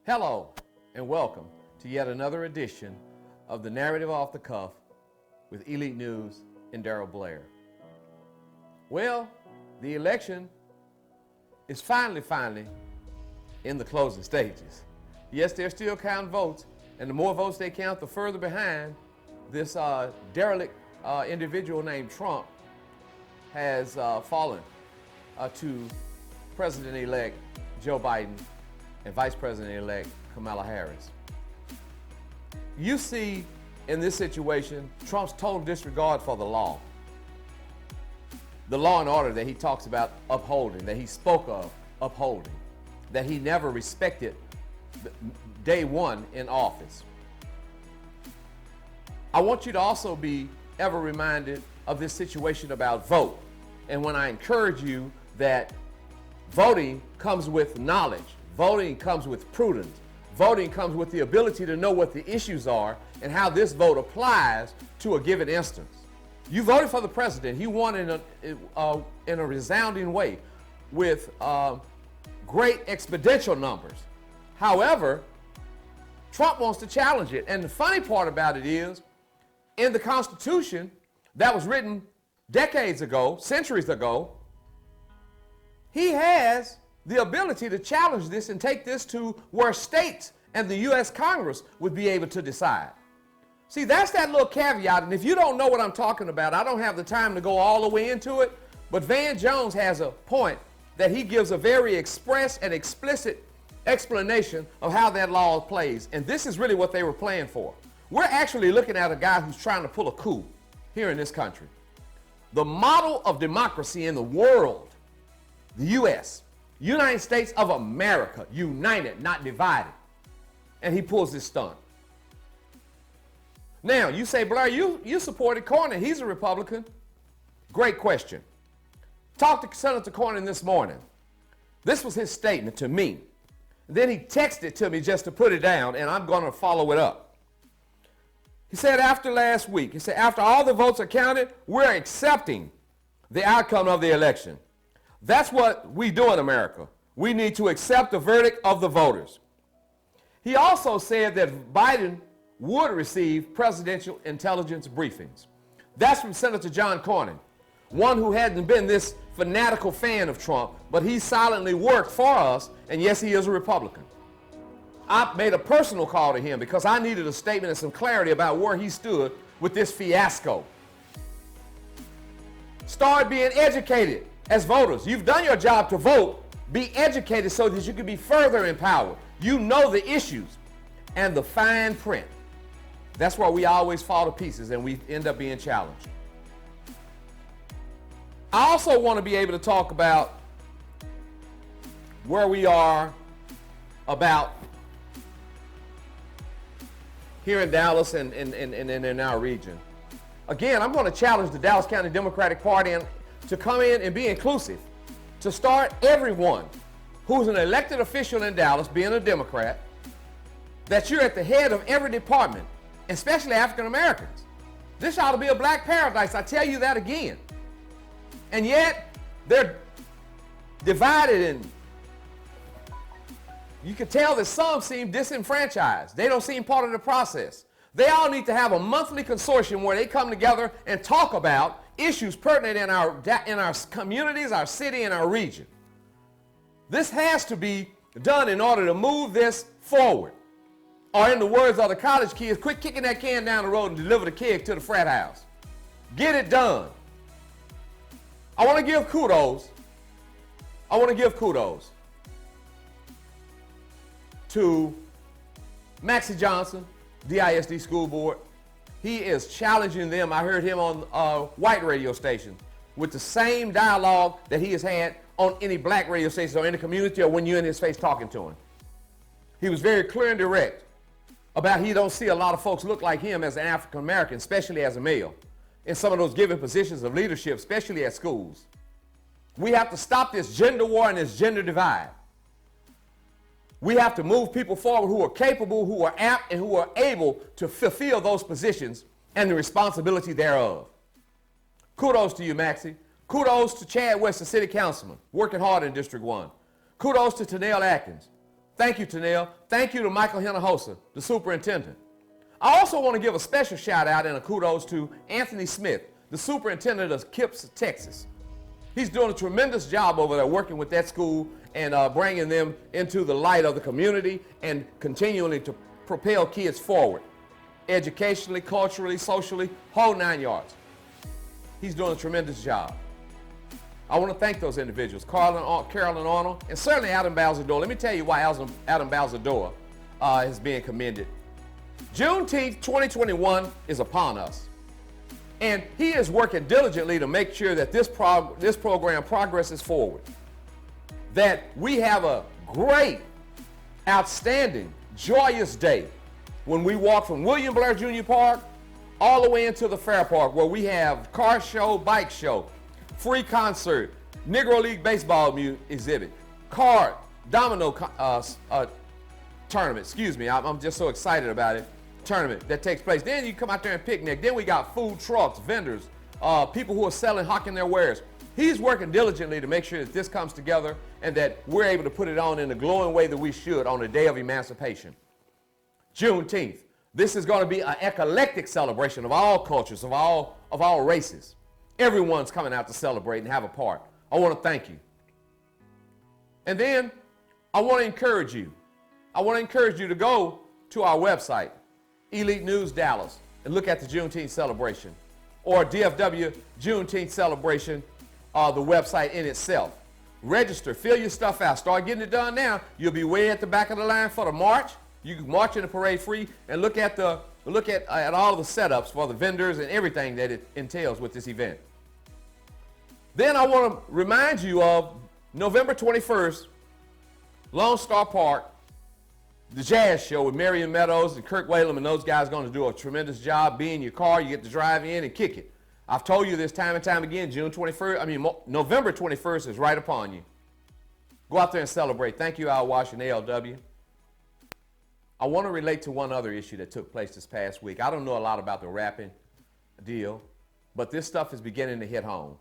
Hello and welcome to yet another edition of the Narrative Off the Cuff with Elite News and Darryl Blair. Well, the election is finally in the closing stages. Yes, they're still counting votes, and the more votes they count, the further behind this derelict individual named Trump has fallen to President-elect Joe Biden and Vice President-elect Kamala Harris. You see in this situation Trump's total disregard for the law and order that he talks about upholding, that he spoke of upholding, that he never respected day one in office. I want you to also be ever reminded of this situation about vote. And when I encourage you that voting comes with knowledge, voting comes with prudence, voting comes with the ability to know what the issues are and how this vote applies to a given instance. You voted for the president. He won in a resounding way with great exponential numbers. However, Trump wants to challenge it. And the funny part about it is, in the Constitution that was written decades ago, centuries ago, he has the ability to challenge this and take this to where states and the U.S. Congress would be able to decide. See, that's that little caveat, and if you don't know what I'm talking about, I don't have the time to go all the way into it, but Van Jones has a point that he gives a very express and explicit explanation of how that law plays, and this is really what they were playing for. We're actually looking at a guy who's trying to pull a coup here in this country. The model of democracy in the world, the U.S., United States of America, united, not divided. And he pulls this stunt. Now, you say, Blair, you supported Cornyn. He's a Republican. Great question. Talked to Senator Cornyn this morning. This was his statement to me. Then he texted it to me just to put it down, and I'm going to follow it up. He said after last week, after all the votes are counted, we're accepting the outcome of the election. That's what we do in America. We need to accept the verdict of the voters. He also said that Biden would receive presidential intelligence briefings. That's from Senator John Cornyn, one who hadn't been this fanatical fan of Trump, but he silently worked for us, and yes, he is a Republican. I made a personal call to him because I needed a statement and some clarity about where he stood with this fiasco. Start being educated. As voters, you've done your job to vote. Be educated so that you can be further empowered. You know the issues and the fine print. That's where we always fall to pieces and we end up being challenged. I also want to be able to talk about where we are about here in Dallas and in our region. Again, I'm going to challenge the Dallas County Democratic Party to come in and be inclusive, to start everyone who's an elected official in Dallas, being a Democrat, that you're at the head of every department, especially African Americans. This ought to be a black paradise, I tell you that again. And yet, they're divided, and you can tell that some seem disenfranchised. They don't seem part of the process. They all need to have a monthly consortium where they come together and talk about issues pertinent in our communities, our city, and our region. This has to be done in order to move this forward. Or in the words of the college kids, quit kicking that can down the road and deliver the keg to the frat house. Get it done. I want to give kudos to Maxie Johnson, DISD School Board. He is challenging them. I heard him on a white radio station with the same dialogue that he has had on any black radio station or in the community or when you're in his face talking to him. He was very clear and direct about he don't see a lot of folks look like him as an African American, especially as a male, in some of those given positions of leadership, especially at schools. We have to stop this gender war and this gender divide. We have to move people forward who are capable, who are apt, and who are able to fulfill those positions and the responsibility thereof. Kudos to you, Maxie. Kudos to Chad West, the city councilman, working hard in District 1. Kudos to Tanel Atkins. Thank you, Tanel. Thank you to Michael Hinojosa, the superintendent. I also want to give a special shout out and a kudos to Anthony Smith, the superintendent of Kipps, Texas. He's doing a tremendous job over there working with that school and bringing them into the light of the community and continuing to propel kids forward, educationally, culturally, socially, whole 9 yards. He's doing a tremendous job. I want to thank those individuals, Carolyn Arnold, and certainly Adam Balzador. Let me tell you why Adam Balzador is being commended. Juneteenth 2021 is upon us. And he is working diligently to make sure that this program progresses forward. That we have a great, outstanding, joyous day when we walk from William Blair Jr. Park all the way into the Fair Park, where we have car show, bike show, free concert, Negro League baseball exhibit, card, domino tournament, I'm just so excited about it, tournament that takes place. Then you come out there and picnic. Then we got food trucks, vendors, people who are selling, hawking their wares. He's working diligently to make sure that this comes together and that we're able to put it on in the glowing way that we should on the day of emancipation. Juneteenth. This is going to be an eclectic celebration of all cultures, of all races. Everyone's coming out to celebrate and have a part. I want to thank you. And then I want to encourage you. I want to encourage you to go to our website, Elite News Dallas, and look at the Juneteenth celebration, or DFW Juneteenth celebration, the website in itself. Register, fill your stuff out, start getting it done now. You'll be way at the back of the line for the march. You can march in the parade free and look at all the setups for the vendors and everything that it entails with this event. Then I want to remind you of November 21st, Lone Star Park, the jazz show with Marion Meadows and Kirk Whalum, and those guys are going to do a tremendous job. Be in your car, you get to drive in and kick it. I've told you this time and time again, November 21st is right upon you. Go out there and celebrate. Thank you, Al Wash and ALW. I want to relate to one other issue that took place this past week. I don't know a lot about the rapping deal, but this stuff is beginning to hit home.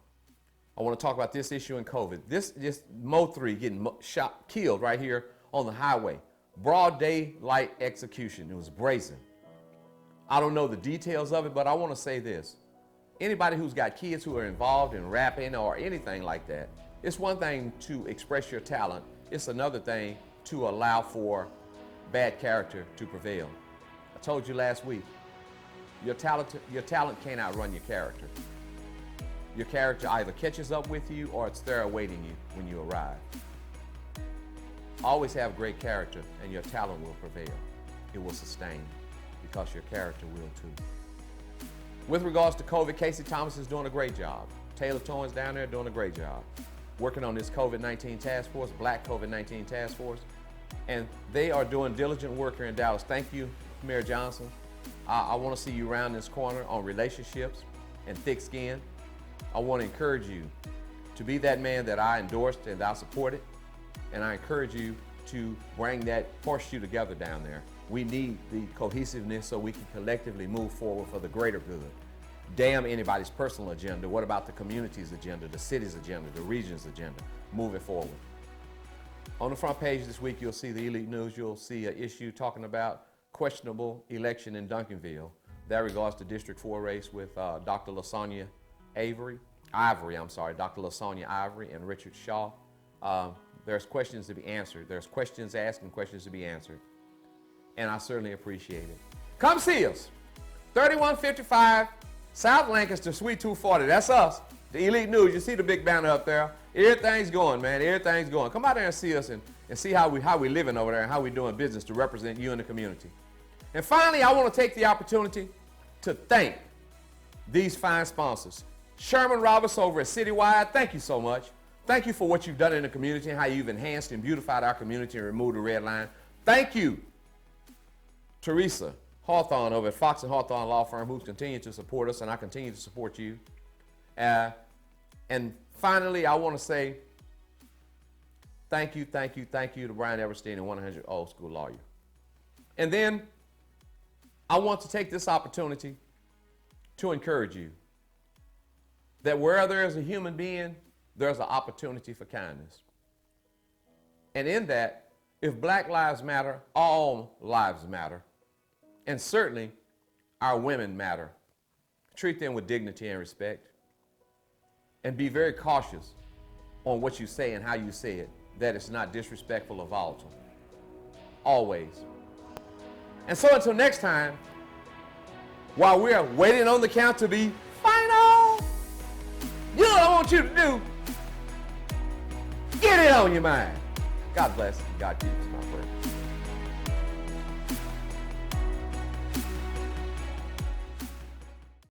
I want to talk about this issue in COVID. This Mo 3 getting killed right here on the highway. Broad daylight execution. It was brazen. I don't know the details of it, but I want to say this. Anybody who's got kids who are involved in rapping or anything like that, it's one thing to express your talent. It's another thing to allow for bad character to prevail. I told you last week, your talent can't outrun your character. Your character either catches up with you or it's there awaiting you when you arrive. Always have great character and your talent will prevail. It will sustain because your character will too. With regards to COVID, Casey Thomas is doing a great job. Taylor Torrance down there doing a great job. Working on this COVID-19 task force, Black COVID-19 task force. And they are doing diligent work here in Dallas. Thank you, Mayor Johnson. I want to see you around this corner on relationships and thick skin. I want to encourage you to be that man that I endorsed and I supported. And I encourage you to bring that horseshoe together down there. We need the cohesiveness so we can collectively move forward for the greater good. Damn anybody's personal agenda. What about the community's agenda, the city's agenda, the region's agenda, moving forward? On the front page this week, you'll see the Elite News. You'll see an issue talking about questionable election in Duncanville. That regards to District 4 race with Dr. LaSonia Ivory, Dr. LaSonia Ivory and Richard Shaw. There's questions to be answered. There's questions asked and questions to be answered. And I certainly appreciate it. Come see us. 3155 South Lancaster, Suite 240. That's us. The Elite News. You see the big banner up there. Everything's going, man. Everything's going. Come out there and see us and see how we living over there and how we doing business to represent you in the community. And finally, I want to take the opportunity to thank these fine sponsors. Sherman Roberts over at Citywide, thank you so much. Thank you for what you've done in the community and how you've enhanced and beautified our community and removed the red line. Thank you, Teresa Hawthorne over at Fox and Hawthorne Law Firm, who's continued to support us, and I continue to support you. And finally, I want to say thank you to Brian Everstein and 100 Old School Lawyer. And then I want to take this opportunity to encourage you that where there is a human being, there's an opportunity for kindness. And in that, If Black lives matter, all lives matter. And certainly our women matter. Treat them with dignity and respect. And be very cautious on what you say and how you say it, that it's not disrespectful or volatile. Always. And so until next time, while we're waiting on the count to be final, you know what I want you to do? Get it on your mind. God bless. God keep us, my friend.